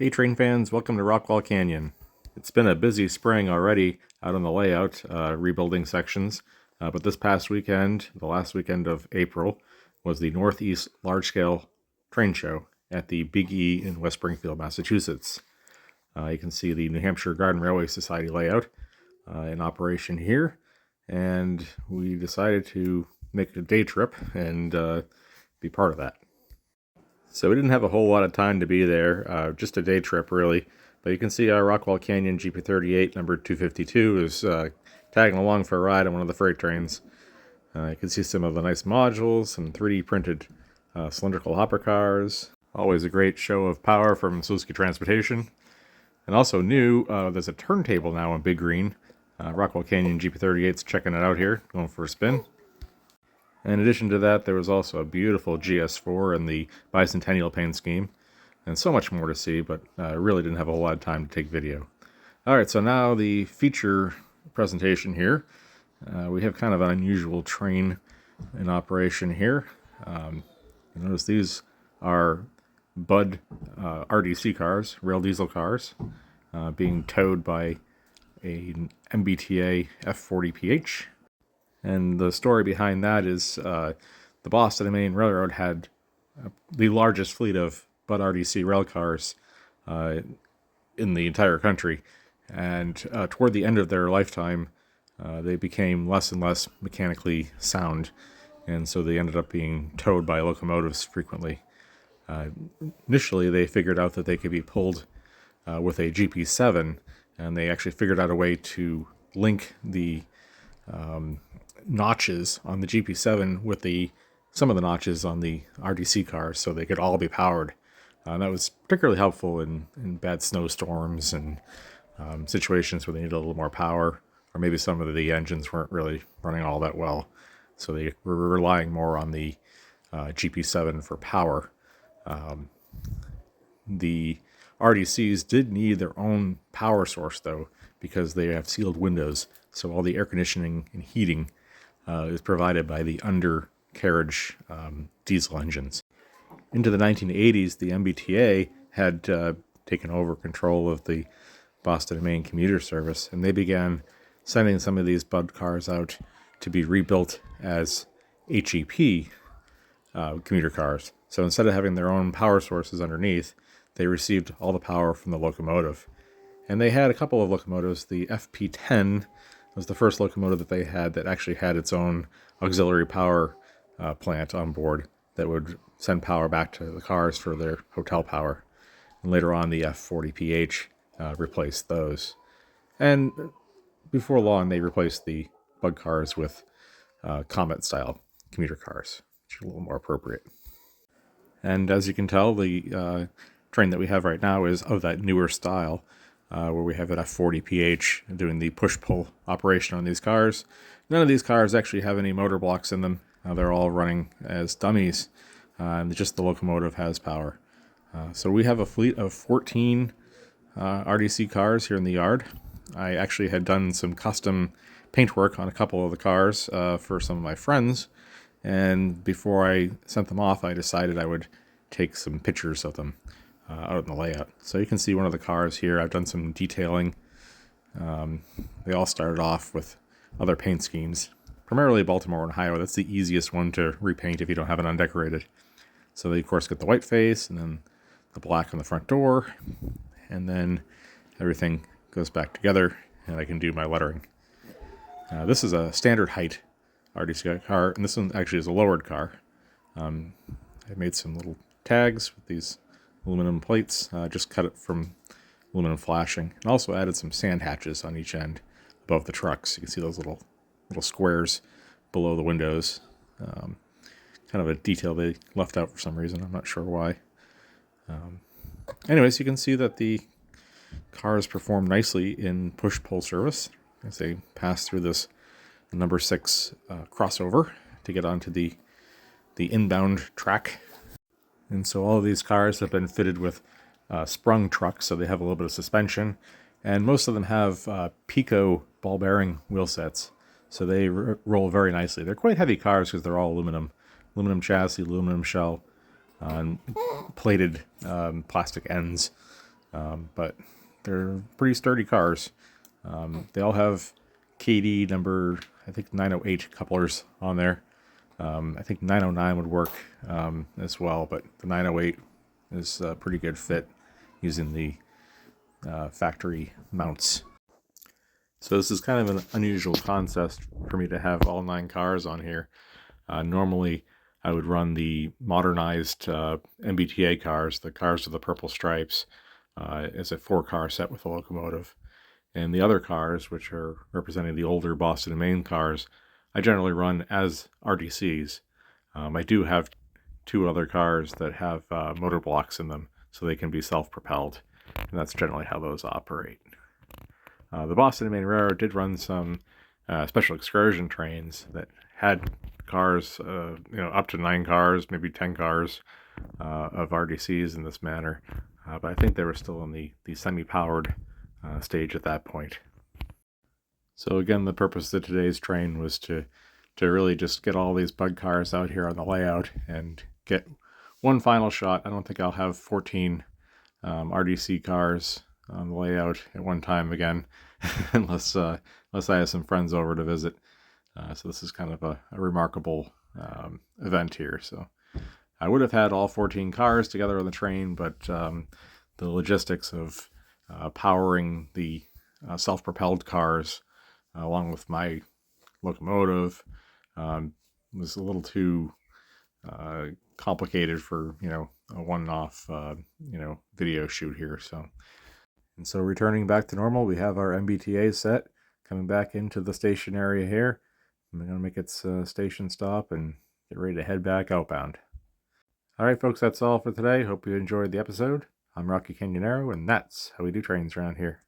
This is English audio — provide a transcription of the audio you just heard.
Hey train fans, welcome to Rockwall Canyon. It's been a busy spring already out on the layout, rebuilding sections, but this past weekend, the last weekend of April, was the Northeast Large-Scale Train Show at the Big E in West Springfield, Massachusetts. You can see the New Hampshire Garden Railway Society layout in operation here, and we decided to make a day trip and be part of that. So we didn't have a whole lot of time to be there, just a day trip really. But you can see our Rockwall Canyon GP38 number 252 is tagging along for a ride on one of the freight trains. You can see some of the nice modules, some 3D printed cylindrical hopper cars. Always a great show of power from Suzuki Transportation. And also new, there's a turntable now in Big Green. Rockwall Canyon GP38's checking it out here, going for a spin. In addition to that, there was also a beautiful GS4 in the bicentennial paint scheme, and so much more to see, but I really didn't have a whole lot of time to take video. Alright, so now the feature presentation here. We have kind of an unusual train in operation here. You notice these are Budd RDC cars, rail diesel cars, being towed by an MBTA F40PH. And the story behind that is the Boston and Maine Railroad had the largest fleet of Budd RDC rail cars in the entire country. And toward the end of their lifetime, they became less and less mechanically sound. And so they ended up being towed by locomotives frequently. Initially, they figured out that they could be pulled with a GP7, and they actually figured out a way to link the notches on the GP7 with some of the notches on the RDC cars so they could all be powered. That was particularly helpful in bad snowstorms and situations where they needed a little more power, or maybe some of the engines weren't really running all that well. So they were relying more on the GP7 for power. The RDCs did need their own power source though, because they have sealed windows. So all the air conditioning and heating is provided by the undercarriage diesel engines. Into the 1980s, the MBTA had taken over control of the Boston and Maine commuter service, and they began sending some of these Budd cars out to be rebuilt as HEP commuter cars. So instead of having their own power sources underneath, they received all the power from the locomotive. And they had a couple of locomotives. The FP10 was the first locomotive that they had that actually had its own auxiliary power plant on board that would send power back to the cars for their hotel power. And later on, the F40PH replaced those. And before long, they replaced the Budd cars with Comet-style commuter cars, which are a little more appropriate. And as you can tell, the train that we have right now is of that newer style, where we have an F40PH doing the push-pull operation on these cars. None of these cars actually have any motor blocks in them. They're all running as dummies, and just the locomotive has power. So we have a fleet of 14 RDC cars here in the yard. I actually had done some custom paintwork on a couple of the cars for some of my friends, and before I sent them off, I decided I would take some pictures of them out in the layout. So you can see one of the cars here. I've done some detailing. They all started off with other paint schemes, primarily Baltimore and Ohio. That's the easiest one to repaint if you don't have it undecorated. So they, of course, get the white face and then the black on the front door, and then everything goes back together, and I can do my lettering. This is a standard height RDC car, and this one actually is a lowered car. I made some little tags with these aluminum plates, just cut it from aluminum flashing, and also added some sand hatches on each end above the trucks. You can see those little squares below the windows. Kind of a detail they left out for some reason. I'm not sure why. Anyways, you can see that the cars perform nicely in push-pull service as they pass through this number 6 crossover to get onto the inbound track. And so all of these cars have been fitted with sprung trucks, so they have a little bit of suspension. And most of them have Pico ball bearing wheel sets, so they roll very nicely. They're quite heavy cars because they're all aluminum chassis, aluminum shell, and plated plastic ends. but they're pretty sturdy cars. They all have KD number, I think 908 couplers on there. I think 909 would work as well, but the 908 is a pretty good fit using the factory mounts. So this is kind of an unusual concept for me to have all 9 cars on here. Normally, I would run the modernized MBTA cars, the cars with the purple stripes, as a 4-car set with a locomotive. And the other cars, which are representing the older Boston and Maine cars, I generally run as RDCs. I do have 2 other cars that have motor blocks in them, so they can be self-propelled, and that's generally how those operate. The Boston and Maine Railroad did run some special excursion trains that had cars, up to 9 cars, maybe 10 cars of RDCs in this manner, but I think they were still in the semi-powered stage at that point. So again, the purpose of today's train was to really just get all these Budd cars out here on the layout and get one final shot. I don't think I'll have 14 RDC cars on the layout at one time again, unless I have some friends over to visit. So this is kind of a remarkable event here. So I would have had all 14 cars together on the train, but the logistics of powering the self-propelled cars along with my locomotive was a little too complicated for a one-off video shoot here. So returning back to normal, we have our MBTA set coming back into the station area here. I'm going to make its station stop and get ready to head back outbound. All right, folks, that's all for today. Hope you enjoyed the episode. I'm Rocky Canyon RR, and that's how we do trains around here.